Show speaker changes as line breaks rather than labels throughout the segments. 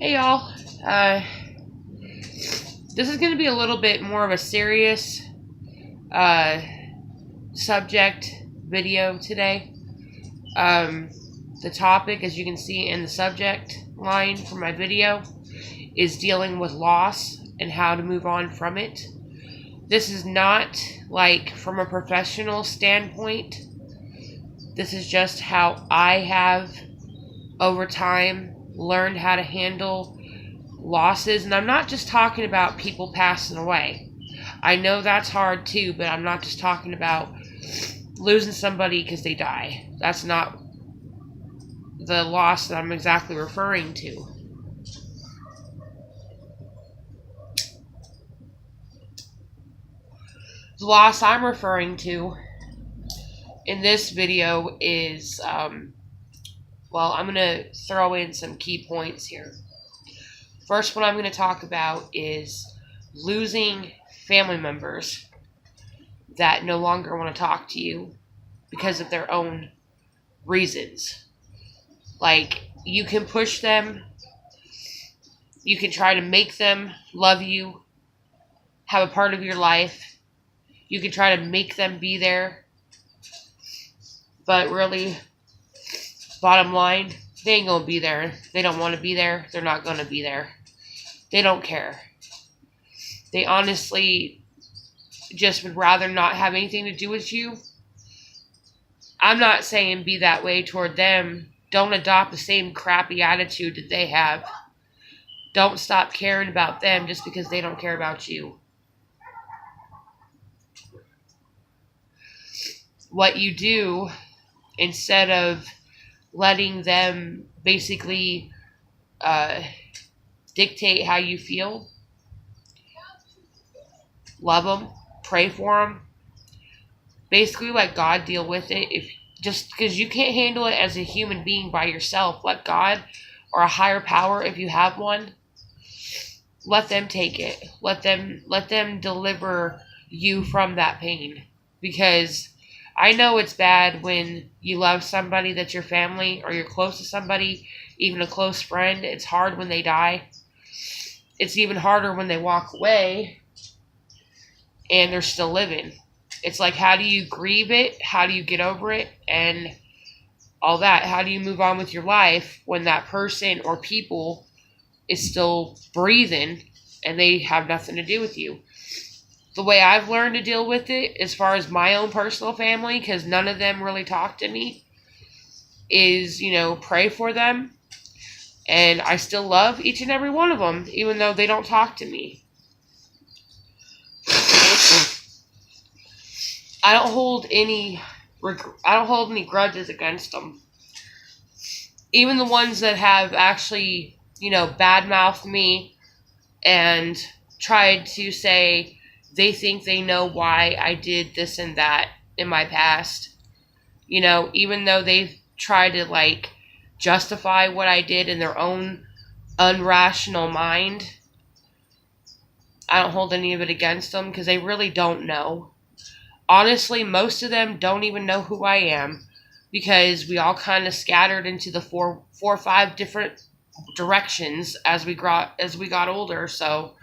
Hey y'all, this is going to be a little bit more of a serious subject video today. The topic, as you can see in the subject line for my video, is dealing with loss and how to move on from it. This is not like from a professional standpoint. This is just how I have over time learned how to handle losses. And I'm not just talking about people passing away. I know that's hard too, but I'm not just talking about losing somebody because they die. That's not the loss that I'm exactly referring to. The loss I'm referring to in this video is, I'm going to throw in some key points here. First one I'm going to talk about is losing family members that no longer want to talk to you because of their own reasons. Like, you can push them, you can try to make them love you, have a part of your life, you can try to make them be there, but really, bottom line, they ain't gonna be there. They don't want to be there. They're not gonna be there. They don't care. They honestly just would rather not have anything to do with you. I'm not saying be that way toward them. Don't adopt the same crappy attitude that they have. Don't stop caring about them just because they don't care about you. What you do, instead of letting them basically dictate how you feel, love them, pray for them, basically let God deal with it. If just because you can't handle it as a human being by yourself, let God or a higher power, if you have one, let them take it. Let them deliver you from that pain. Because I know it's bad when you love somebody that's your family or you're close to somebody, even a close friend. It's hard when they die. It's even harder when they walk away and they're still living. It's like, how do you grieve it? How do you get over it? And all that. How do you move on with your life when that person or people is still breathing and they have nothing to do with you? The way I've learned to deal with it, as far as my own personal family, because none of them really talk to me, is, pray for them. And I still love each and every one of them, even though they don't talk to me. I don't hold any grudges against them. Even the ones that have actually, badmouthed me and tried to say they think they know why I did this and that in my past. Even though they've tried to, justify what I did in their own unrational mind, I don't hold any of it against them because they really don't know. Honestly, most of them don't even know who I am because we all kind of scattered into the four or five different directions as we got older. So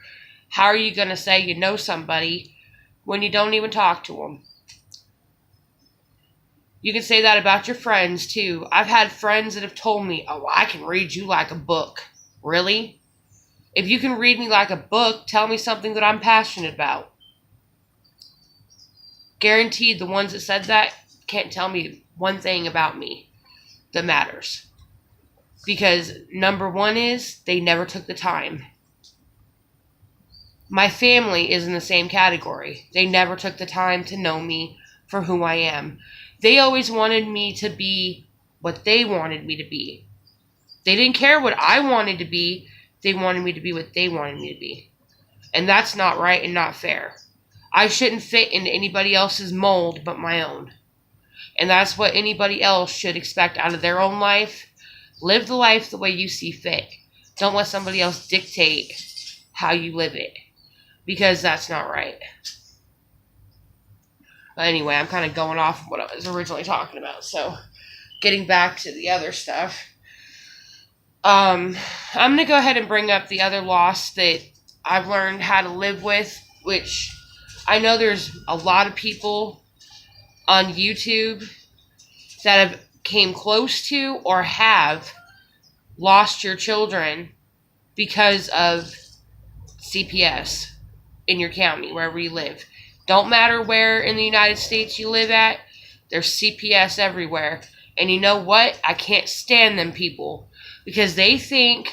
how are you going to say you know somebody when you don't even talk to them? You can say that about your friends too. I've had friends that have told me, "Oh, I can read you like a book." Really? If you can read me like a book, tell me something that I'm passionate about. Guaranteed the ones that said that can't tell me one thing about me that matters. Because number one is they never took the time. My family is in the same category. They never took the time to know me for who I am. They always wanted me to be what they wanted me to be. They didn't care what I wanted to be. They wanted me to be what they wanted me to be. And that's not right and not fair. I shouldn't fit into anybody else's mold but my own. And that's what anybody else should expect out of their own life. Live the life the way you see fit. Don't let somebody else dictate how you live it. Because that's not right. But anyway, I'm kind of going off what I was originally talking about. So, getting back to the other stuff. I'm going to go ahead and bring up the other loss that I've learned how to live with, which I know there's a lot of people on YouTube that have came close to or have lost your children because of CPS in your county, wherever you live. Don't matter where in the United States you live at, there's CPS everywhere. And you know what? I can't stand them people because they think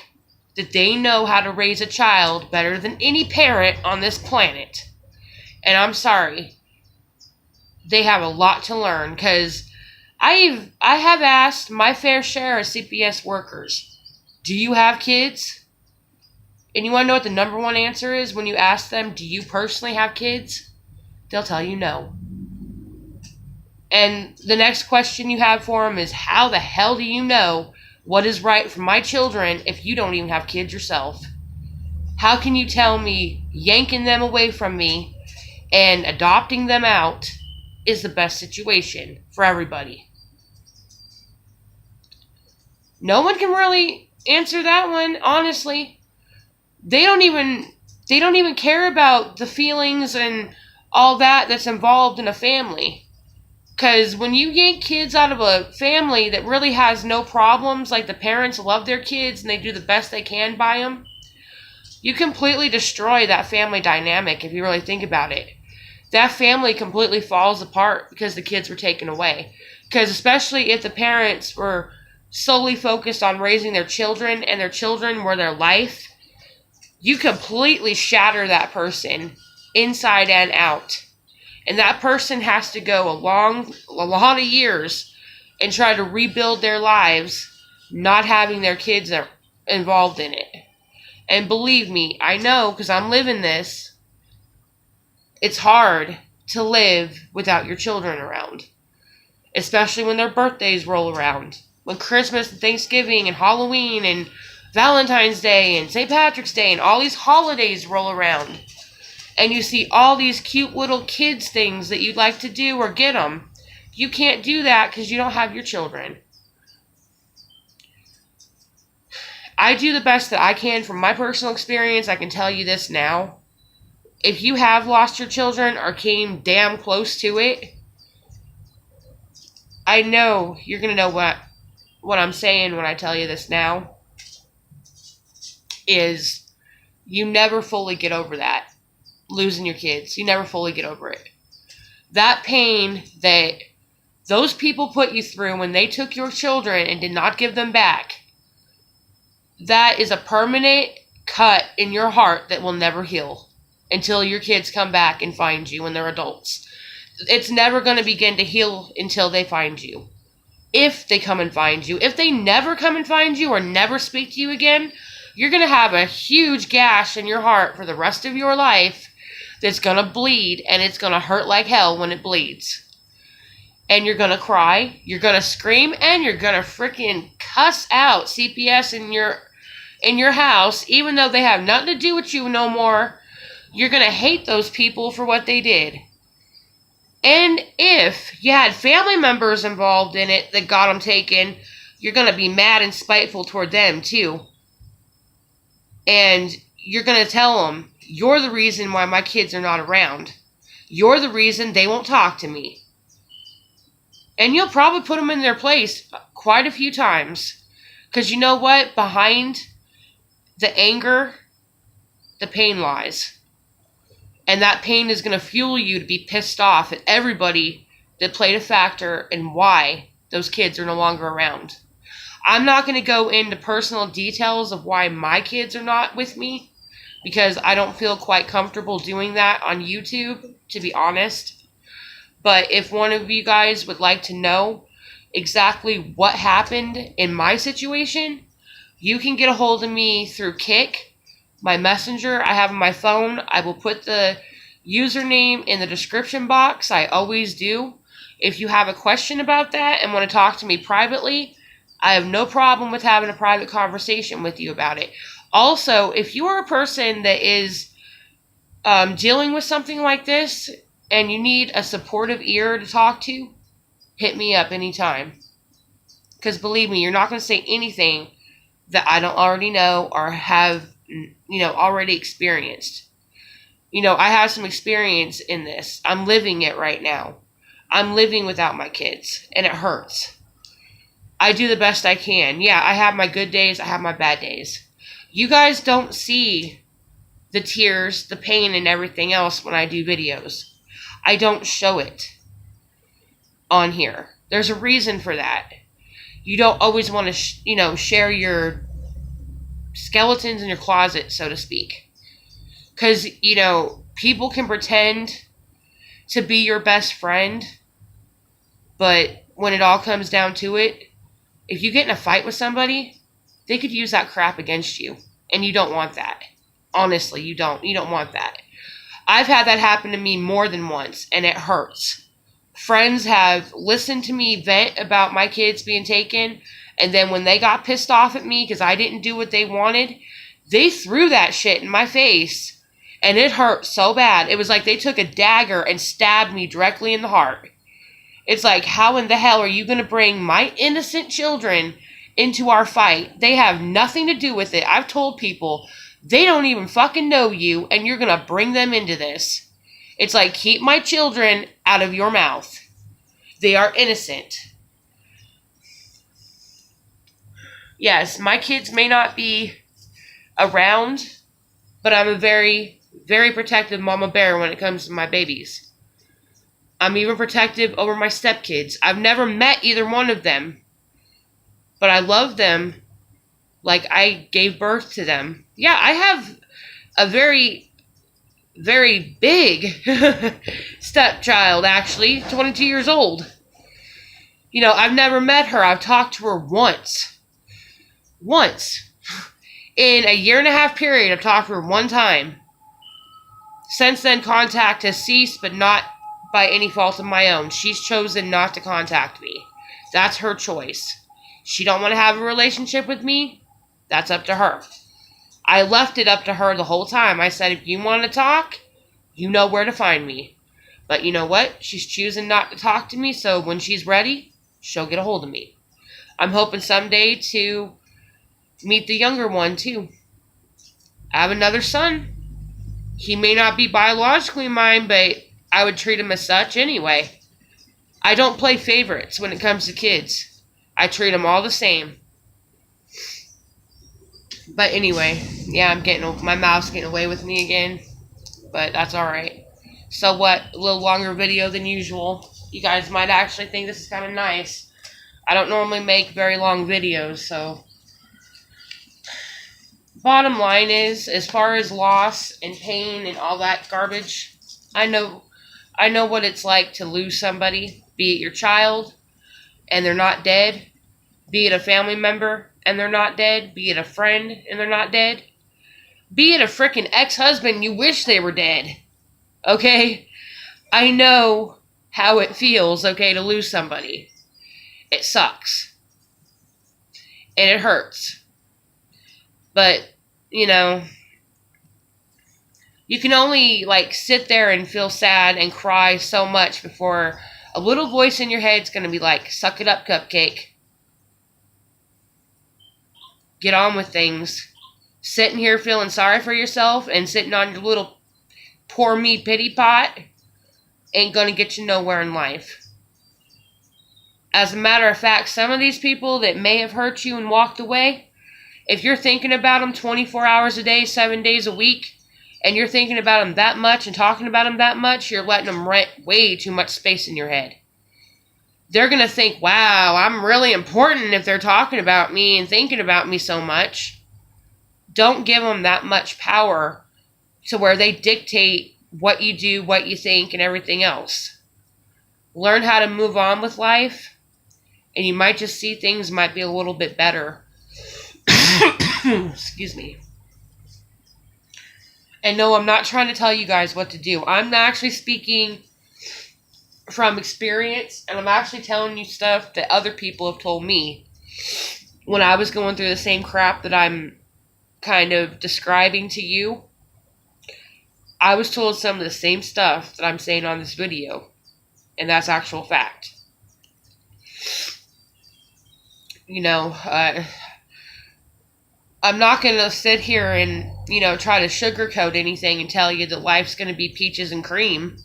that they know how to raise a child better than any parent on this planet. And I'm sorry. They have a lot to learn because I have asked my fair share of CPS workers, do you have kids? And you want to know what the number one answer is when you ask them, do you personally have kids? They'll tell you no. And the next question you have for them is, how the hell do you know what is right for my children if you don't even have kids yourself? How can you tell me yanking them away from me and adopting them out is the best situation for everybody? No one can really answer that one, honestly. They don't even care about the feelings and all that's involved in a family. Because when you yank kids out of a family that really has no problems, like the parents love their kids and they do the best they can by them, you completely destroy that family dynamic if you really think about it. That family completely falls apart because the kids were taken away. Because especially if the parents were solely focused on raising their children and their children were their life, you completely shatter that person inside and out. And that person has to go a lot of years and try to rebuild their lives, not having their kids involved in it. And believe me, I know because I'm living this, it's hard to live without your children around. Especially when their birthdays roll around. When Christmas and Thanksgiving and Halloween and Valentine's Day and St. Patrick's Day and all these holidays roll around. And you see all these cute little kids things that you'd like to do or get them. You can't do that because you don't have your children. I do the best that I can from my personal experience. I can tell you this now. If you have lost your children or came damn close to it, I know you're going to know what I'm saying when I tell you this now. Is you never fully get over that. Losing your kids. You never fully get over it. That pain that those people put you through when they took your children and did not give them back, that is a permanent cut in your heart that will never heal until your kids come back and find you when they're adults. It's never going to begin to heal until they find you. If they come and find you. If they never come and find you or never speak to you again, you're going to have a huge gash in your heart for the rest of your life that's going to bleed, and it's going to hurt like hell when it bleeds. And you're going to cry, you're going to scream, and you're going to freaking cuss out CPS in your house, even though they have nothing to do with you no more. You're going to hate those people for what they did. And if you had family members involved in it that got them taken, you're going to be mad and spiteful toward them too. And you're going to tell them, you're the reason why my kids are not around. You're the reason they won't talk to me. And you'll probably put them in their place quite a few times. Because you know what? Behind the anger, the pain lies. And that pain is going to fuel you to be pissed off at everybody that played a factor in why those kids are no longer around. I'm not going to go into personal details of why my kids are not with me, because I don't feel quite comfortable doing that on YouTube, to be honest. But if one of you guys would like to know exactly what happened in my situation, you can get a hold of me through Kick, my messenger I have on my phone. I will put the username in the description box. I always do. If you have a question about that and want to talk to me privately, I have no problem with having a private conversation with you about it. Also, if you are a person that is dealing with something like this and you need a supportive ear to talk to, hit me up anytime. Because believe me, you're not going to say anything that I don't already know or have, already experienced. I have some experience in this. I'm living it right now. I'm living without my kids, and it hurts. I do the best I can. Yeah, I have my good days, I have my bad days. You guys don't see the tears, the pain, and everything else when I do videos. I don't show it on here. There's a reason for that. You don't always want to, share your skeletons in your closet, so to speak. Because, people can pretend to be your best friend, but when it all comes down to it, if you get in a fight with somebody, they could use that crap against you. And you don't want that. Honestly, you don't. You don't want that. I've had that happen to me more than once, and it hurts. Friends have listened to me vent about my kids being taken, and then when they got pissed off at me because I didn't do what they wanted, they threw that shit in my face, and it hurt so bad. It was like they took a dagger and stabbed me directly in the heart. It's like, how in the hell are you going to bring my innocent children into our fight? They have nothing to do with it. I've told people, they don't even fucking know you, and you're going to bring them into this. It's like, keep my children out of your mouth. They are innocent. Yes, my kids may not be around, but I'm a very, very protective mama bear when it comes to my babies. I'm even protective over my stepkids. I've never met either one of them, but I love them like I gave birth to them. Yeah, I have a very, very big stepchild, actually, 22 years old. I've never met her. I've talked to her once. Once. In a 1.5 year period, I've talked to her one time. Since then, contact has ceased, but not by any fault of my own. She's chosen not to contact me. That's her choice. She don't want to have a relationship with me. That's up to her. I left it up to her the whole time. I said, if you want to talk, you know where to find me. But you know what? She's choosing not to talk to me, so when she's ready, she'll get a hold of me. I'm hoping someday to meet the younger one, too. I have another son. He may not be biologically mine, but I would treat him as such anyway. I don't play favorites when it comes to kids. I treat them all the same. But anyway, yeah, my mouth's getting away with me again. But that's alright. So what? A little longer video than usual. You guys might actually think this is kind of nice. I don't normally make very long videos, so. Bottom line is, as far as loss and pain and all that garbage, I know what it's like to lose somebody, be it your child, and they're not dead, be it a family member, and they're not dead, be it a friend, and they're not dead, be it a frickin' ex-husband you wish they were dead, okay? I know how it feels, okay, to lose somebody. It sucks. And it hurts. But, you can only, sit there and feel sad and cry so much before a little voice in your head's going to be like, suck it up, cupcake. Get on with things. Sitting here feeling sorry for yourself and sitting on your little poor me pity pot ain't going to get you nowhere in life. As a matter of fact, some of these people that may have hurt you and walked away, if you're thinking about them 24 hours a day, 7 days a week, and you're thinking about them that much and talking about them that much, you're letting them rent way too much space in your head. They're going to think, wow, I'm really important if they're talking about me and thinking about me so much. Don't give them that much power to where they dictate what you do, what you think, and everything else. Learn how to move on with life, and you might just see things might be a little bit better. Excuse me. And no, I'm not trying to tell you guys what to do. I'm actually speaking from experience, and I'm actually telling you stuff that other people have told me when I was going through the same crap that I'm kind of describing to you. I was told some of the same stuff that I'm saying on this video, and that's actual fact. I'm not going to sit here and, try to sugarcoat anything and tell you that life's going to be peaches and cream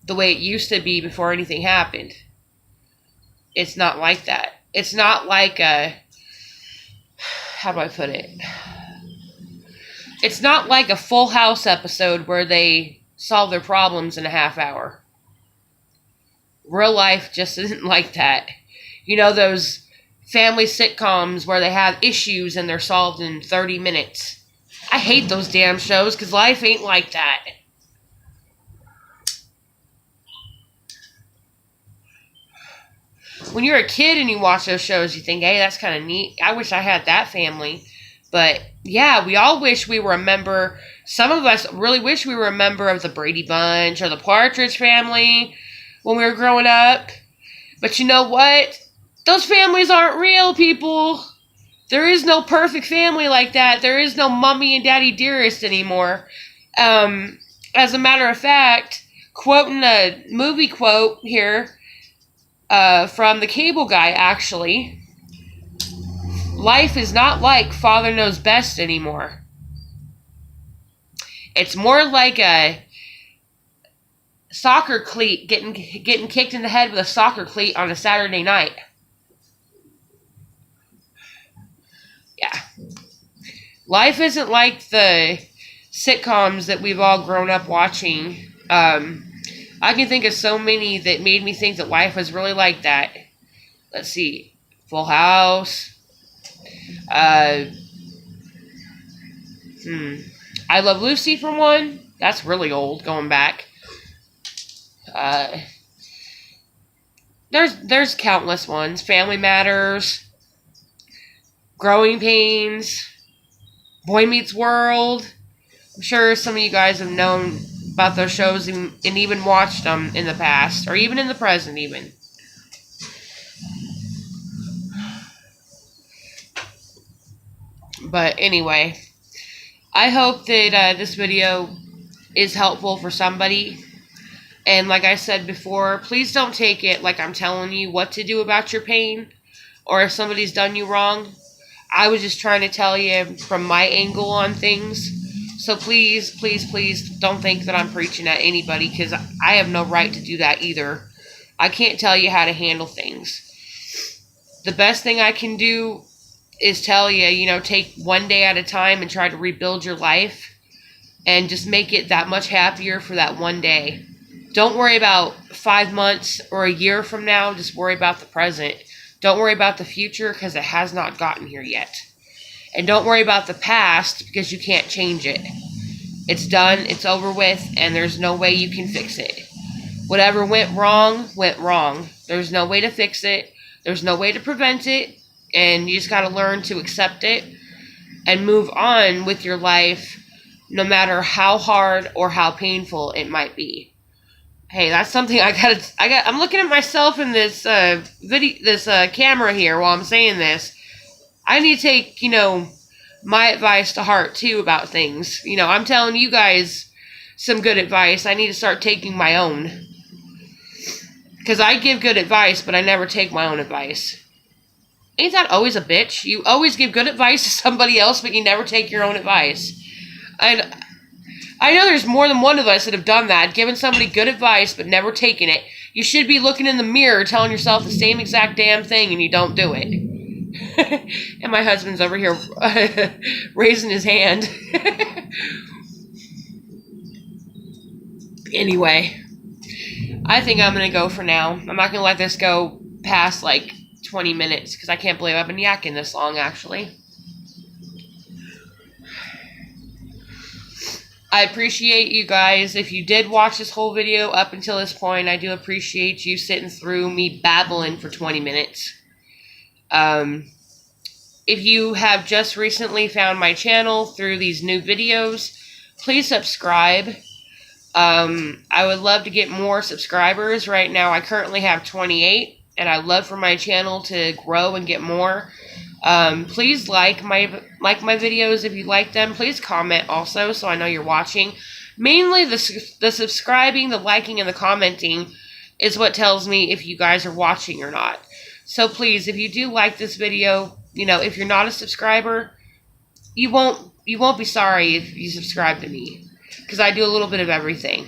the way it used to be before anything happened. It's not like that. It's not like how do I put it? It's not like a Full House episode where they solve their problems in a half hour. Real life just isn't like that. Those family sitcoms where they have issues and they're solved in 30 minutes. I hate those damn shows because life ain't like that. When you're a kid and you watch those shows, you think, hey, that's kind of neat. I wish I had that family. But, yeah, we all wish we were a member. Some of us really wish we were a member of the Brady Bunch or the Partridge Family when we were growing up. But you know what? Those families aren't real, people. There is no perfect family like that. There is no Mommy and Daddy Dearest anymore. As a matter of fact, quoting a movie quote here from the Cable Guy, actually, life is not like Father Knows Best anymore. It's more like a soccer cleat getting kicked in the head with a soccer cleat on a Saturday night. Yeah. Life isn't like the sitcoms that we've all grown up watching. I can think of so many that made me think that life was really like that. Let's see. Full House. I Love Lucy for one. That's really old, going back. There's countless ones. Family Matters. Growing Pains, Boy Meets World. I'm sure some of you guys have known about those shows and even watched them in the past, or even in the present even. But anyway, I hope that this video is helpful for somebody. And like I said before, please don't take it like I'm telling you what to do about your pain, or if somebody's done you wrong. I was just trying to tell you from my angle on things. So please, please, please don't think that I'm preaching at anybody, because I have no right to do that either. I can't tell you how to handle things. The best thing I can do is tell you, take one day at a time and try to rebuild your life and just make it that much happier for that one day. Don't worry about 5 months or a year from now. Just worry about the present. Don't worry about the future because it has not gotten here yet. And don't worry about the past because you can't change it. It's done, it's over with, and there's no way you can fix it. Whatever went wrong, went wrong. There's no way to fix it. There's no way to prevent it. And you just got to learn to accept it and move on with your life, no matter how hard or how painful it might be. Hey, that's something I'm looking at myself in this camera here while I'm saying this. I need to take, my advice to heart too about things. I'm telling you guys some good advice. I need to start taking my own. Because I give good advice, but I never take my own advice. Ain't that always a bitch? You always give good advice to somebody else, but you never take your own advice. And I know there's more than one of us that have done that, given somebody good advice, but never taken it. You should be looking in the mirror, telling yourself the same exact damn thing, and you don't do it. And my husband's over here raising his hand. Anyway, I think I'm going to go for now. I'm not going to let this go past, 20 minutes, because I can't believe I've been yakking this long, actually. I appreciate you guys. If you did watch this whole video up until this point, I do appreciate you sitting through me babbling for 20 minutes. If you have just recently found my channel through these new videos, please subscribe. I would love to get more subscribers. Right now, I currently have 28, and I'd love for my channel to grow and get more. Please like my videos if you like them. Please comment also so I know you're watching. Mainly the subscribing, the liking, and the commenting is what tells me if you guys are watching or not. So please, if you do like this video, if you're not a subscriber, you won't be sorry if you subscribe to me, because I do a little bit of everything.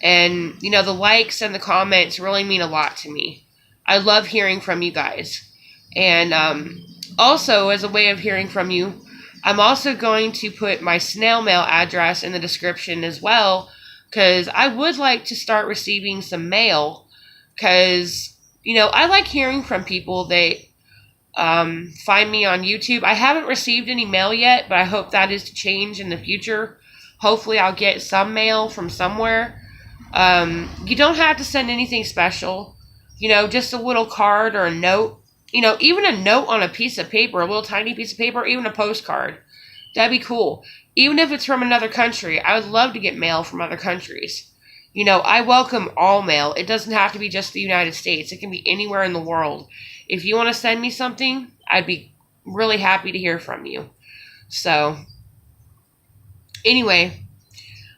And, the likes and the comments really mean a lot to me. I love hearing from you guys. And also, as a way of hearing from you, I'm also going to put my snail mail address in the description as well, because I would like to start receiving some mail, because, I like hearing from people. They find me on YouTube. I haven't received any mail yet, but I hope that is to change in the future. Hopefully I'll get some mail from somewhere. You don't have to send anything special, just a little card or a note, even a note on a piece of paper, a little tiny piece of paper, even a postcard. That'd be cool. Even if it's from another country, I would love to get mail from other countries. I welcome all mail. It doesn't have to be just the United States. It can be anywhere in the world. If you want to send me something, I'd be really happy to hear from you. So, anyway,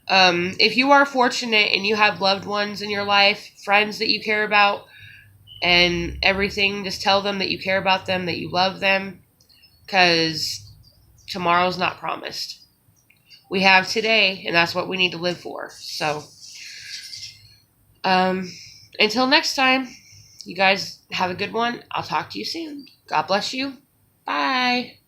if you are fortunate and you have loved ones in your life, friends that you care about, and everything, just tell them that you care about them, that you love them, because tomorrow's not promised. We have today, and that's what we need to live for. So, until next time, you guys have a good one. I'll talk to you soon. God bless you. Bye.